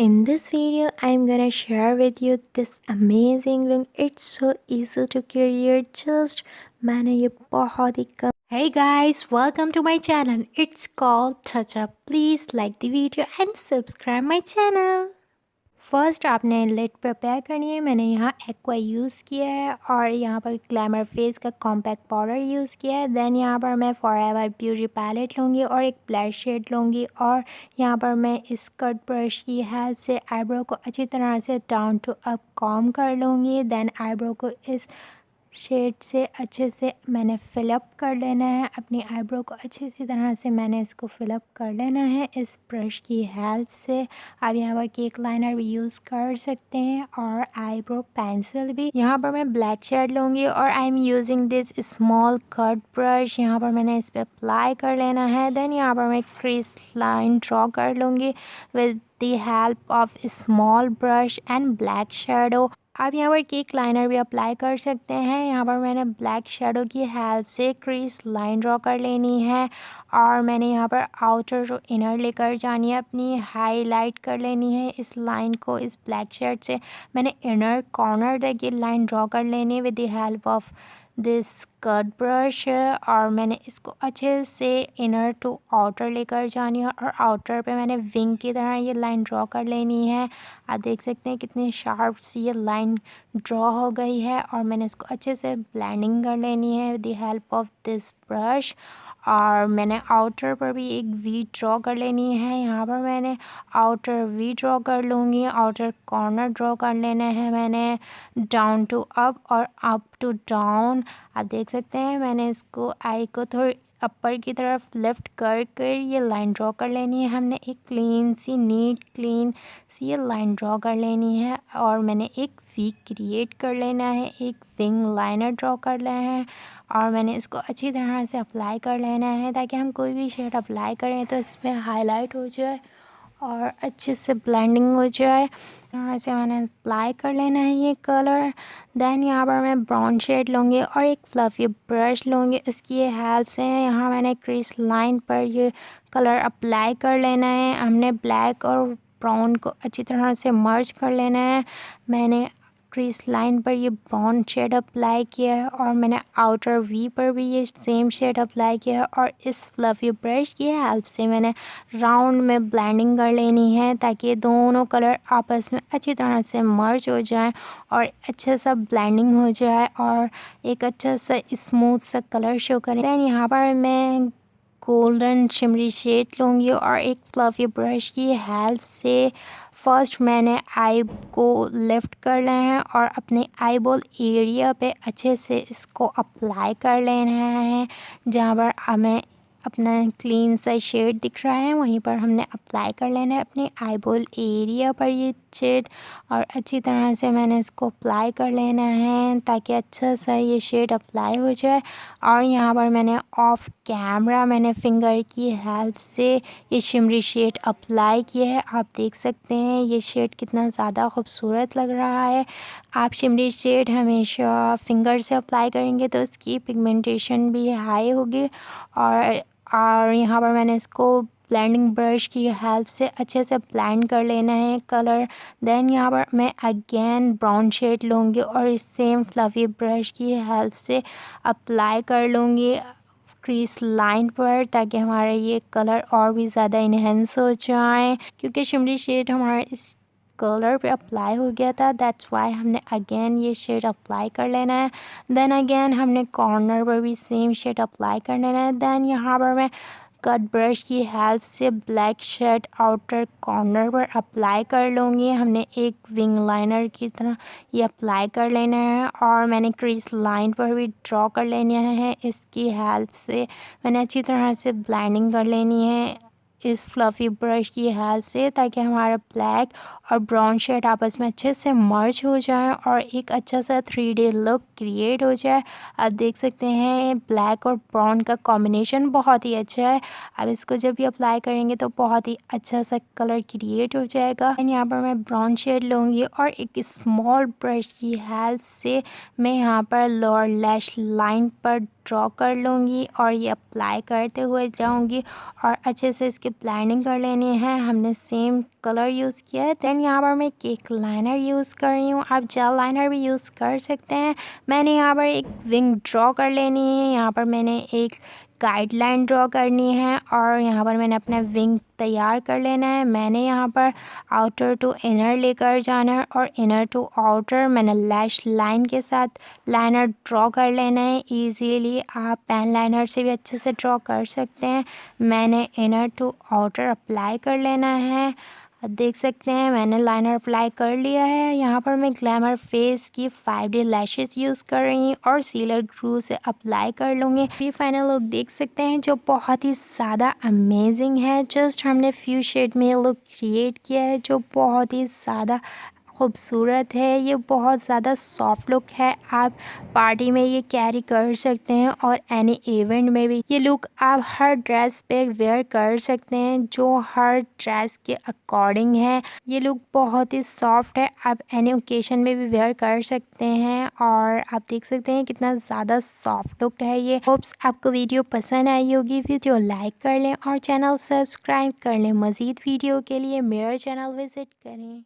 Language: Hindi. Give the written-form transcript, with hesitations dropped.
In this video, I'm gonna share with you this amazing look. It's so easy to create. Just मैंने ये बहुत ही कम. Hey guys, welcome to my channel. It's called Touch Up. Please like the video and subscribe my channel. First आपने लिड प्रिपेयर करनी है। मैंने यहाँ एक्वा यूज़ किया है और यहाँ पर ग्लैमर फेस का कॉम्पैक्ट पाउडर यूज़ किया है। देन यहाँ पर मैं फॉरएवर ब्यूटी पैलेट लूँगी और एक ब्लैक शेड लूँगी और यहाँ पर मैं इस कट ब्रश की हेल्प से आईब्रो को अच्छी तरह से डाउन टू अप कॉम कर लूँगी। देन आईब्रो को इस शेड से अच्छे से मैंने फिलअप कर लेना है। अपनी आईब्रो को अच्छी सी तरह से मैंने इसको फिलअप कर लेना है इस ब्रश की हेल्प से। आप यहाँ पर केक लाइनर भी यूज़ कर सकते हैं और आईब्रो पेंसिल भी। यहाँ पर मैं ब्लैक शेड लूँगी और I am using this small cut brush. यहाँ पर मैंने इस पर अप्लाई कर लेना है। देन यहाँ पर मैं क्रीज लाइन ड्रॉ कर लूँगी with the help of small brush and black shadow. आप यहाँ पर केक लाइनर भी अप्लाई कर सकते हैं। यहाँ पर मैंने ब्लैक शेडो की हेल्प से क्रीज लाइन ड्रॉ कर लेनी है और मैंने यहाँ पर आउटर जो इनर लेकर जानी है अपनी हाईलाइट कर लेनी है इस लाइन को। इस ब्लैक शेड से मैंने इनर कॉर्नर तक ये लाइन ड्रॉ कर लेनी है with the help of this cut brush और मैंने इसको अच्छे से इनर टू आउटर लेकर जानी है और आउटर पे मैंने विंग की तरह ये लाइन ड्रॉ कर लेनी है। आप देख सकते हैं कितनी शार्प सी ये लाइन ड्रॉ हो गई है और मैंने इसको अच्छे से ब्लेंडिंग कर लेनी है with the help of this brush. और मैंने आउटर पर भी एक वी ड्रॉ कर लेनी है। यहाँ पर मैंने आउटर वी ड्रॉ कर लूँगी। आउटर कॉर्नर ड्रॉ कर लेना है मैंने डाउन टू अप और अप टू डाउन। आप देख सकते हैं मैंने इसको आई को थोड़ी अपर की तरफ लिफ्ट कर कर ये लाइन ड्रॉ कर लेनी है। हमने एक क्लीन सी नीट क्लीन सी ये लाइन ड्रॉ कर लेनी है और मैंने एक वी क्रिएट कर लेना है, एक विंग लाइनर ड्रॉ कर लेना है और मैंने इसको अच्छी तरह से अप्लाई कर लेना है ताकि हम कोई भी शेड अप्लाई करें तो इसमें हाईलाइट हो जाए और अच्छे से ब्लेंडिंग हो जाए। यहाँ से मैंने अप्लाई कर लेना है ये कलर। देन यहाँ पर मैं ब्राउन शेड लूँगी और एक फ्लफ़ी ब्रश लूँगी। इसकी ये हेल्प से यहाँ मैंने क्रीज लाइन पर ये कलर अप्लाई कर लेना है। हमने ब्लैक और ब्राउन को अच्छी तरह से मर्ज कर लेना है। मैंने क्रीज लाइन पर ये ब्राउन शेड अप्लाई किया है और मैंने आउटर वी पर भी ये सेम शेड अप्लाई किया है और इस फ्लफ़ी ब्रश की हेल्प से मैंने राउंड में ब्लेंडिंग कर लेनी है ताकि ये दोनों कलर आपस में अच्छी तरह से मर्ज हो जाए और अच्छा सा ब्लेंडिंग हो जाए और एक अच्छा सा स्मूथ सा कलर शो करें। दैन यहाँ पर मैं गोल्डन शिमरी शेड लूँगी और एक फ्लफ़ी ब्रश की हेल्प से फर्स्ट मैंने आई को लिफ्ट कर लेना है और अपने आई बॉल एरिया पे अच्छे से इसको अप्लाई कर लेना है। जहाँ पर हमें अपना क्लीन सा शेड दिख रहा है वहीं पर हमने अप्लाई कर लेना है अपने आई बॉल एरिया पर ये शेड और अच्छी तरह से मैंने इसको अप्लाई कर लेना है ताकि अच्छा सा ये शेड अप्लाई हो जाए। और यहाँ पर मैंने ऑफ कैमरा मैंने फिंगर की हेल्प से ये शिमरी शेड अप्लाई किया है। आप देख सकते हैं ये शेड कितना ज़्यादा खूबसूरत लग रहा है। आप शिमरी शेड हमेशा फिंगर से अप्लाई करेंगे तो इसकी पिगमेंटेशन भी हाई होगी। और यहाँ पर मैंने इसको ब्लेंडिंग ब्रश की हेल्प से अच्छे से ब्लेंड कर लेना है कलर। देन यहाँ पर मैं अगेन ब्राउन शेड लूँगी और इस सेम फ्लफ़ी ब्रश की हेल्प से अप्लाई कर लूँगी क्रीज लाइन पर ताकि हमारा ये कलर और भी ज़्यादा इन्हेंस हो जाए क्योंकि शिमरी शेड हमारा इस कलर पे अप्लाई हो गया था। दैट्स वाई हमने अगेन ये शेड अप्लाई कर लेना है। देन अगेन हमने कॉर्नर पर भी सेम शेड अप्लाई कर लेना है। देन यहाँ पर मैं कट ब्रश की हेल्प से ब्लैक शेड आउटर कॉर्नर पर अप्लाई कर लूँगी। हमने एक विंग लाइनर की तरह ये अप्लाई कर लेना है और मैंने क्रीज लाइन पर भी ड्रॉ कर लेना है। इसकी हेल्प से मैंने अच्छी तरह से ब्लेंडिंग कर लेनी है इस फ्लफ़ी ब्रश की हेल्प से ताकि हमारा ब्लैक और ब्राउन शेड आपस में अच्छे से मर्ज हो जाए और एक अच्छा सा 3D लुक क्रिएट हो जाए। आप देख सकते हैं ब्लैक और ब्राउन का कॉम्बिनेशन बहुत ही अच्छा है। अब इसको जब भी अप्लाई करेंगे तो बहुत ही अच्छा सा कलर क्रिएट हो जाएगा। एंड यहाँ पर मैं ब्राउन शेड लूँगी और एक स्मॉल ब्रश की हेल्प से मैं यहाँ पर लोअर लैश लाइन पर ड्रॉ कर लूँगी और ये अप्लाई करते हुए जाऊँगी और अच्छे से इसकी ब्लेंडिंग कर लेनी है। हमने सेम कलर यूज़ किया है। देन यहाँ पर मैं केक लाइनर यूज़ कर रही हूँ, आप जेल लाइनर भी यूज़ कर सकते हैं। मैंने यहाँ पर एक विंग ड्रॉ कर लेनी है, यहाँ पर मैंने एक गाइडलाइन ड्रॉ करनी है और यहाँ पर मैंने अपना विंग तैयार कर लेना है। मैंने यहाँ पर आउटर टू इनर लेकर जाना है और इनर टू आउटर मैंने लैश लाइन के साथ लाइनर ड्रॉ कर लेना है। इजीली आप पेन लाइनर से भी अच्छे से ड्रॉ कर सकते हैं। मैंने इनर टू आउटर अप्लाई कर लेना है। अब देख सकते हैं मैंने लाइनर अप्लाई कर लिया है। यहाँ पर मैं ग्लैमर फेस की 5D लैशेस यूज़ कर रही हूँ और सीलर ग्लू से अप्लाई कर लूँगी। ये फाइनल लुक देख सकते हैं जो बहुत ही ज़्यादा अमेजिंग है। जस्ट हमने फ्यू शेड में लुक क्रिएट किया है जो बहुत ही ज़्यादा खूबसूरत है। ये बहुत ज़्यादा सॉफ्ट लुक है, आप पार्टी में ये कैरी कर सकते हैं और एनी इवेंट में भी ये लुक आप हर ड्रेस पे वेयर कर सकते हैं जो हर ड्रेस के अकॉर्डिंग है। ये लुक बहुत ही सॉफ्ट है, आप एनी ओकेशन में भी वेयर कर सकते हैं और आप देख सकते हैं कितना ज़्यादा सॉफ्ट लुक है ये। होप्स आपको वीडियो पसंद आई होगी। वीडियो लाइक कर लें और चैनल सब्सक्राइब कर लें। मज़ीद वीडियो के लिए मेरा चैनल विज़िट करें।